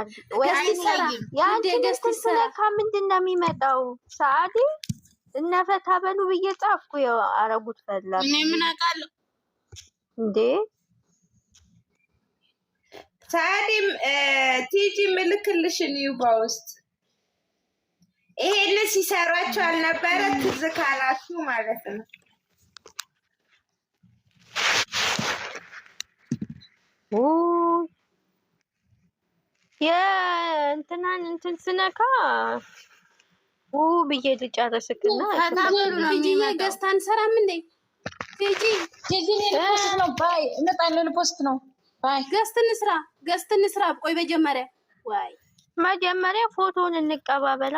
አድርጊ ወይ ያንቺን ስነካ ምንድን ነው የሚመጣው? ሰዓዲ እነፈታ በሉ ብዬ ጻፍኩ። ያው አረጉት ፈላ እኔ ምን አውቃለሁ እንዴ? ሰዓዲም ቲጂ ምልክልሽን ዩባ ውስጥ ይሄን ሲሰሯቸው አልነበረ? ትዝ ካላችሁ ማለት ነው። የእንትናን እንትን ስነካ ብዬ ልጨርስክና ቲጂ ገዝታ አንሰራም እንዴ? ቲጂ ፖስት ነው ባይ እመጣለሁ። ፖስት ነው ባይ ገዝት እንስራ። ቆይ መጀመሪያ ፎቶን እንቀባበላ።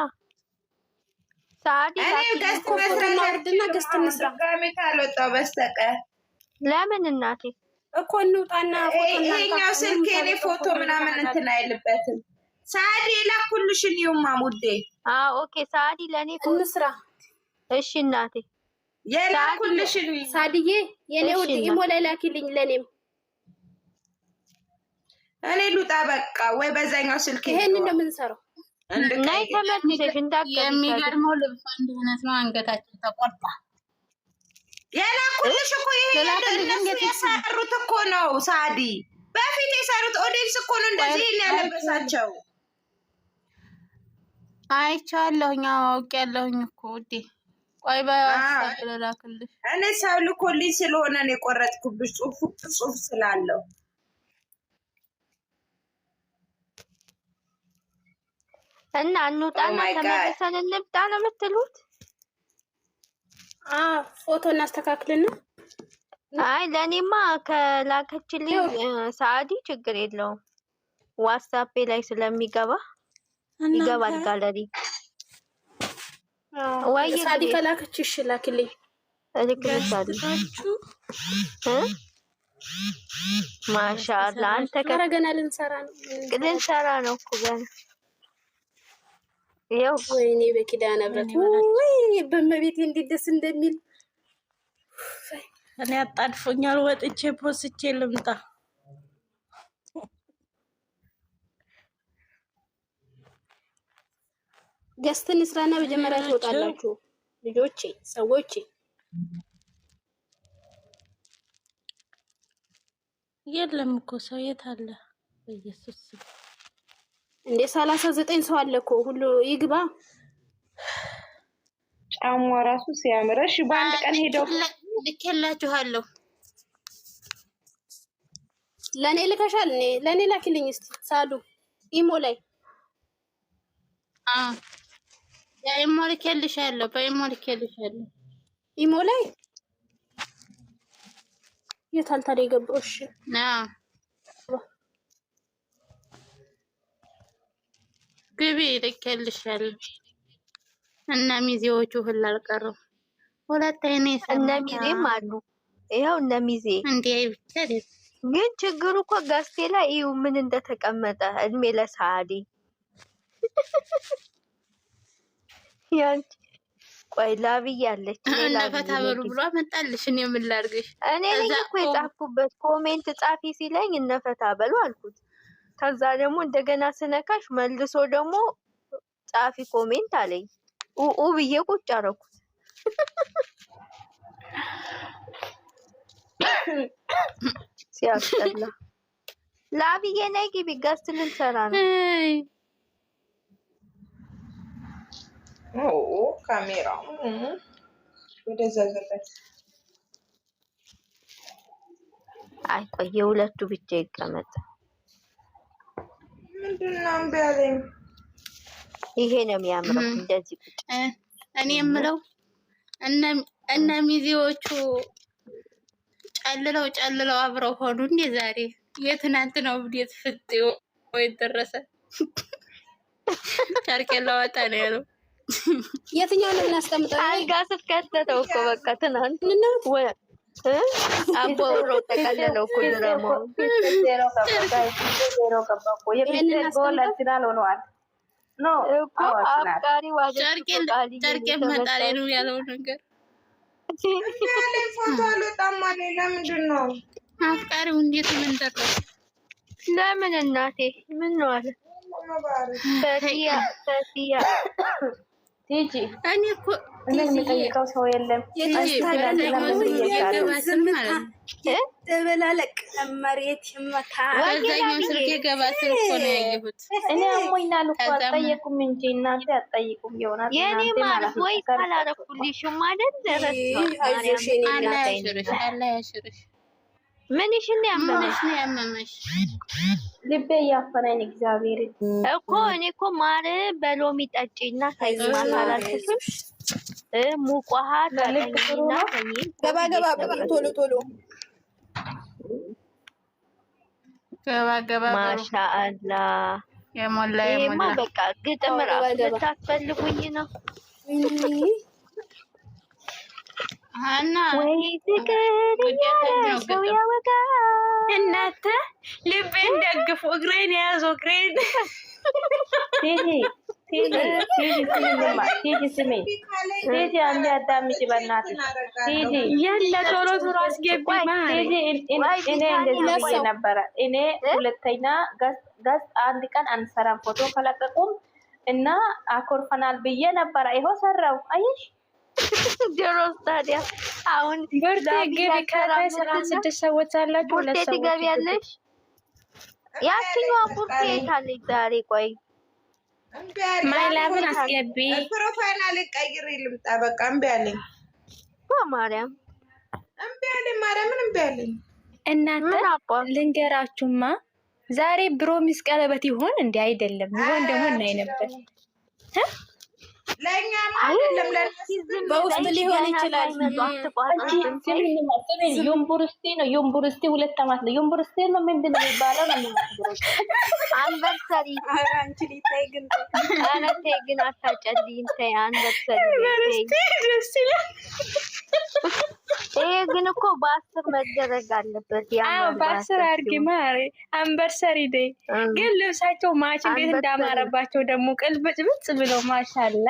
ሳዲ ገዝት መስራትና ገዝት እንስራ። ጋሜታ አልወጣው በስተቀር ለምን እናቴ እኮ እንውጣና ይሄኛው ስልክ የኔ ፎቶ ምናምን እንትን አይልበትም። ሳዲ ላኩልሽን ይውማ ሙዴ። ኦኬ ሳዲ ለኔ እንስራ። እሺ እናቴ የላኩልሽን ሳዲዬ የኔ ውድ ኢሞ ላይ ላኪልኝ ለኔም። እኔ ሉጣ በቃ ወይ በዛኛው ስልክ ይሄን እንደምንሰራው ናይ ተመልሰሽ እንዳትቀር። የሚገርመው ልብስ አንድ አይነት ነው። አንገታችን ተቆርጣ የላኩልሽ እኮ ይሄ እነሱ የሰሩት እኮ ነው። ሳዲ በፊት የሰሩት ኦዲየንስ እኮ ነው እንደዚህ ያለበሳቸው። አይቻለሁኝ አውቄያለሁኝ እኮ ውዴ። ቆይ በአስተካክለ ላክልሽ። እኔ ሰው ልኮልኝ ስለሆነ ነው የቆረጥኩብሽ። ጽሁፍ ስላለው እና እንውጣና ተመልሰን እንምጣ ነው የምትሉት? ፎቶ እናስተካክልና። አይ ለኔማ ከላከችልኝ ሰዓዲ ችግር የለውም። ዋትስአፕ ላይ ስለሚገባ ይገባል ጋለሪ። ወይ ሰዓዲ ከላከች እሺ ላክልኝ። እልክልሻለሁ። ማሻአላ አንተ ገና ልንሰራ ነው እኮ ገና። ያው ወይኔ በኪዳነ ምህረት ወይ በመቤቴ እንዴት ደስ እንደሚል። እኔ አጣድፎኛል። ወጥቼ ፖስቼ ልምጣ። ገዝተን ስራና መጀመሪያ ትወጣላችሁ ልጆቼ ሰዎቼ። የለም እኮ ሰው የት አለ? በኢየሱስ እንዴ 39 ሰው አለ እኮ ሁሉ ይግባ። ጫማ ራሱ ሲያምርሽ በአንድ ቀን ሄደው ልኬላችኋለሁ። ለኔ ልከሻል። ለኔ ላኪልኝ እስቲ ሳዱ ኢሞ ላይ ኢሞ ልኬልሻለሁ። በኢሞ ልኬልሻለሁ። ኢሞ ላይ የታል ታዲያ የገባው? እሺ ግቢ ልኬልሻለሁ። እና ሚዜዎቹ ሁሉ አልቀረም። ሁለት አይነት እነ ሚዜም አሉ። ይኸው እነ ሚዜ እንዴ ብቻ ግን ችግሩ እኮ ጋስቴ ላይ ይኸው ምን እንደተቀመጠ እድሜ ለሰዓዲ ያንቺ ቆይ ላብይ አለች ለፈታ በሉ ብሎ አመጣልሽ። እኔ ምን ላድርግሽ? እኔ ነኝ እኮ የጻፍኩበት ኮሜንት ጻፊ ሲለኝ እነፈታ በሉ አልኩት። ከዛ ደግሞ እንደገና ስነካሽ መልሶ ደግሞ ጻፊ ኮሜንት አለኝ። ብዬ ቁጭ አደረኩት። ሲያስጠላ። ላብዬ ነይ ግቢ ጋስት ልንሰራ ነው። ካሜራው ወደዛ ዘበት። አይ ቆይ የሁለቱ ብቻ ይቀመጥ። ምንድነው እምቢ አለኝ? ይሄ ነው የሚያምረው እንደዚህ ቁጭ። እኔ የምለው እነ ሚዜዎቹ ጨልለው አብረው ሆኑ እንዴ ዛሬ? የትናንት ነው ብዴት ፍጥዮ ወይ ደረሰ። ጨርቄን ላወጣ ነው ያለው። የትኛው ነው እናስቀምጠው? አልጋ ስከተተው እኮ በቃ ትናንት ወይ አቦሮ ተቀለለው እኮ ድራማ ነው እኮ አፍቃሪ ዋጀ ጨርቄን መጣሌ ነው ያለው ነገር። ፎቶ አልወጣም ማለት ለምንድን ነው? አፍቃሪው እንዴት ምን ደረሰ? ለምን እናቴ ምን ነው አለ? ፈቲያ ቲጂ እኔ እኮ እኔ የምጠይቀው ሰው የለም። ተበላለቅ መሬት ይመታ በዛኛው ስልክ የገባ ስልክ እኮ ነው ያየሁት። እኔ አሞኛል እኮ አልጠየቁም እንጂ እናንተ አትጠይቁም ይሆናል። የኔ ማለት ወይ ካላረኩልሽም አይደል ረስቷል። አላህ ያሽርሽ፣ አላህ ያሽርሽ። ምንሽን ያመመሽ? ልቤ እያፈነኝ እግዚአብሔር እኮ እኔ እኮ ማር በሎሚ ጠጪና ተይ ማታላልሽም ሙቅ ውሃ ጠጪና ተይ። ገባ ቶሎ ገባ ማሻአላህ የሞላ በቃ ግጥም ራሱ ልታስፈልጉኝ ነው። አና ወይ ፍቅር ሰው ያወጋ እናንተ ልቤን ደግፉ፣ እግሬን የያዙ እግሬን ስሜ አንዴ አዳምጪ በእናትሽ የለ ቶሎ አስገቢ። እኔ እንደዚህ ነበረ። እኔ ሁለተኛ ገጽ አንድ ቀን አንሰራም ፎቶ ከለቀቁም እና አኮርፈናል ብዬ ነበረ። ይኸው ሰራው። አየሽ ድሮስ ታዲያ አሁን ስድስት ሰዎች አላችሁ። ቡርቴ ትገቢያለሽ? ያችኛዋ ቡርቴ ታለች ዛሬ። ቆይ ማይላብን አስገቢ። ፕሮፋይል አልቀይር ልምጣ። በቃ እምቢ አለኝ። ማርያም እምቢ አለኝ። ማርያምን እምቢ አለኝ። እናንተ ልንገራችሁማ ዛሬ ፕሮሚስ ቀለበት ይሆን እንዴ? አይደለም ይሆን ደግሞ እናይ ነበር። ለኛ አይደለም በውስጥ ሊሆን ይችላል። ዩኒቨርሲቲ 2 ዓመት ነው። ዩኒቨርሲቲ ነው ምንድን ነው የሚባለው? አንቨርሰሪ አንቺ ሊታይ ግን ተይ ግን አታጨልኝ። ተይ አንቨርሰሪ ደስ ይላል። ይሄ ግን እኮ በ10 መደረግ አለበት። በ10 አድርጊ ማሪ። አንቨርሰሪ ደይ ግን ልብሳቸው ማች እንዴት እንዳማረባቸው ደግሞ ቅልብጭብጭ ብለው ማሻላ።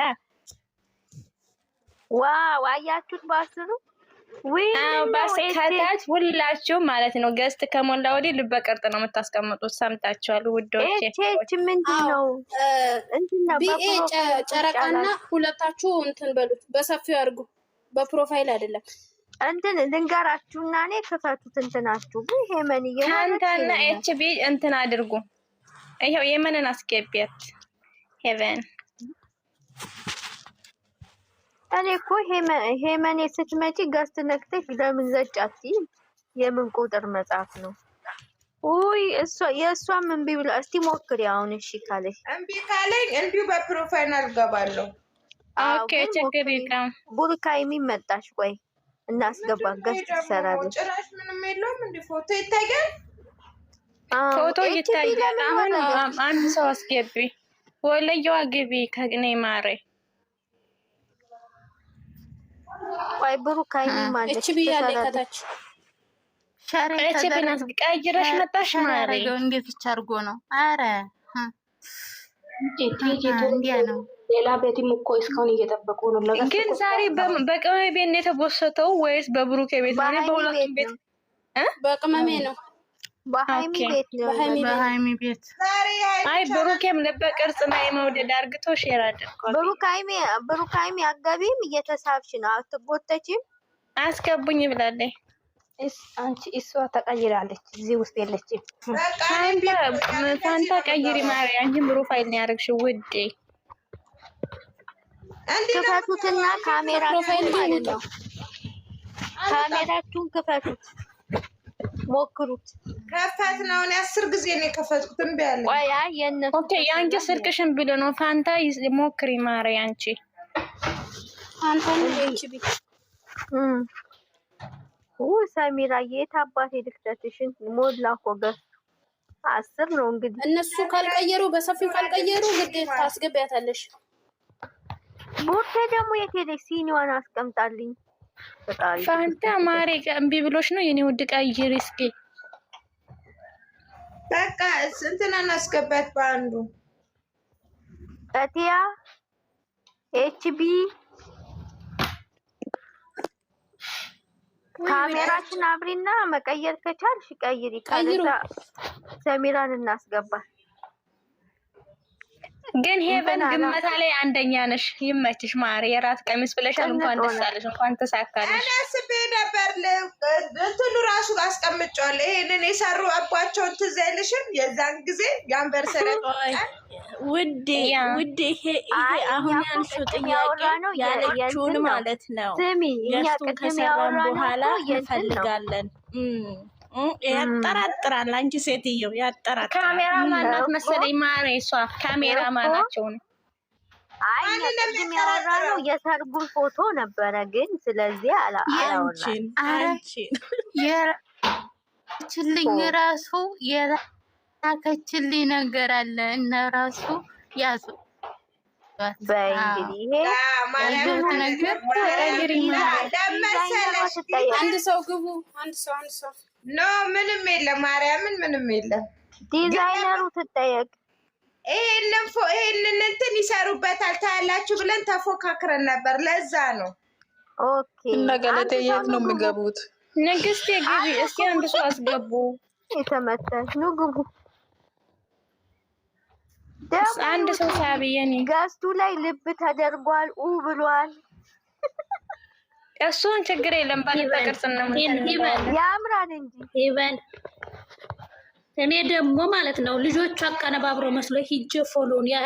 ዋው አያችሁት? በ10 ከታች ሁላችሁ ማለት ነው ገዝት ከሞላ ወዲህ ልበ ቅርጥ ነው የምታስቀምጡት። ሰምታችኋል ውዶቼ? እቺ ምንድን ነው እንትና ቢኤ ጨረቃና ሁለታችሁ እንትን በሉት በሰፊው አድርጉ። በፕሮፋይል አይደለም እንትን ልንገራችሁና እኔ ክፈቱት እንትናችሁ ግን ሄመን ካንታና ኤችቢ እንትን አድርጉ። ይሄው የመንን አስገቢያት ሄቨን። እኔ እኮ ሄመን ስትመጪ ገዝት ነክተሽ ለምን ዘጫቲ? የምን ቁጥር መጽሐፍ ነው? ውይ የእሷም እምቢ ብላ እስቲ ሞክሪ አሁን። እሺ ካለሽ እምቢ ካለኝ እንዲሁ በፕሮፋይል አልገባለሁ። ኦኬ ችግር የለም። ቡርካይሚ መጣሽ። ቆይ እናስገባ። ገዝት ትሰራለች። ጭራሽ ምንም የለውም። እንደ ፎቶ ይታያል። ፎቶ ይታያል። አሁን አንድ ሰው አስገቢ። ወለየዋ ግቢ ከግኔ ማሬ። ቆይ ቡርካይሚ ማለት እቺ ቢያለ ከታች እቺ ቢናስ ቀይረሽ መጣሽ ማሬ። እንዴት ይቻርጎ ነው? አረ እንዴ ነው ሌላ ቤትም እኮ እስካሁን እየጠበቁ ነው። ግን ዛሬ በቅመሜ ቤት ነው የተቦሰተው ወይስ በብሩኬ ቤት ነው? በሁለቱም ቤት በቅመሜ ነው። በሃይሚ ቤት ነው። በሃይሚ ቤት። አይ ብሩኬም ልበ ቅርጽ ነው የመውደድ አርግቶ ሼር አድርጓል። ብሩካይሚ አጋቢም እየተሳብሽ ነው። አትጎተችም። አስገቡኝ ብላለች። አንቺ እሷ ተቀይራለች። እዚህ ውስጥ የለችም። ፋንታ ቀይሪ ማሪ። አንቺ ፕሮፋይል ነው ያደረግሽው ውዴ። ክፈቱትና ካሜራችሁን ማለት ነው። ካሜራችሁን ክፈቱት፣ ሞክሩት። ከፈት ነው። እኔ 10 ጊዜ ነው የከፈትኩት። እምቢ አለ። ቆይ የነሱ ኦኬ ያንቺ ስልክሽን ብሎ ነው። ፋንታ ሞክሪ ማሪ። አንቺ አንተን ኤችቢ ሰሚራ የት አባቴ ልክተትሽን ሞላ እኮ ገፍ 10 ነው እንግዲህ። እነሱ ካልቀየሩ በሰፊው ካልቀየሩ ግዴታ ታስገቢያታለሽ። ቡርቴ ደግሞ የት ሄደሽ? ሲኒዋን አስቀምጣልኝ። ፋንታ ማሬ እምቢ ብሎሽ ነው የኔ ውድ። ቀይሪ እስኪ በቃ እንትና አስገባት በአንዱ ፈቲያ ኤችቢ ካሜራችን አብሪና መቀየር ከቻልሽ ቀይሪ። ካለዛ ሰሚራን እናስገባል። ግን ሄቨን ግመታ ላይ አንደኛ ነሽ። ይመችሽ ማሪ። የራት ቀሚስ ብለሻል። እንኳን ደስ አለሽ፣ እንኳን ተሳካለሽ። እኔ አስቤ ነበር እንትኑ ራሱ አስቀምጫለሁ። ይሄንን የሰሩ አባቸውን ትዝ አይልሽም? የዛን ጊዜ የአንቨርሰሪ ውዴ ይሄ አሁን ያልሽው ጥያቄ ያለችውን ማለት ነው። ገዝቱን ከሰራን በኋላ እንፈልጋለን። ያጠራጥራል። አንቺ ሴትዮ ያጠራጥራል። ካሜራ ማናት መሰለኝ ማሬ። እሷ ካሜራ ማናቸው ነው። አይ ቅድም ያወራነው የሰርጉን ፎቶ ነበረ፣ ግን ስለዚህ የላከችልኝ ራሱ የላከችልኝ ነገር አለ እና ራሱ ያዙ በእንግዲህ ነገር አንድ ሰው ግቡ። አንድ ሰው ኖ ምንም የለም። ማርያምን ምንም የለም። ዲዛይነሩ ትጠየቅ። ይሄንን እንትን ይሰሩበታል ታያላችሁ ብለን ተፎካክረን ነበር። ለዛ ነው። ኦኬ እና ገለቴ የት ነው የሚገቡት? ንግስቴ ግቢ እስኪ አንድ ሰው አስገቡ። የተመተሽ ነው ግቡ። አንድ ሰው ሳቢየኔ ገዝቱ ላይ ልብ ተደርጓል። ብሏል። እሱን ችግር የለም። ባለተቀርጽ ነው ያምራል እንጂ ኢቨን እኔ ደግሞ ማለት ነው ልጆቹ አቀነባብሮ መስሎ ሂጅ ፎሎን ያ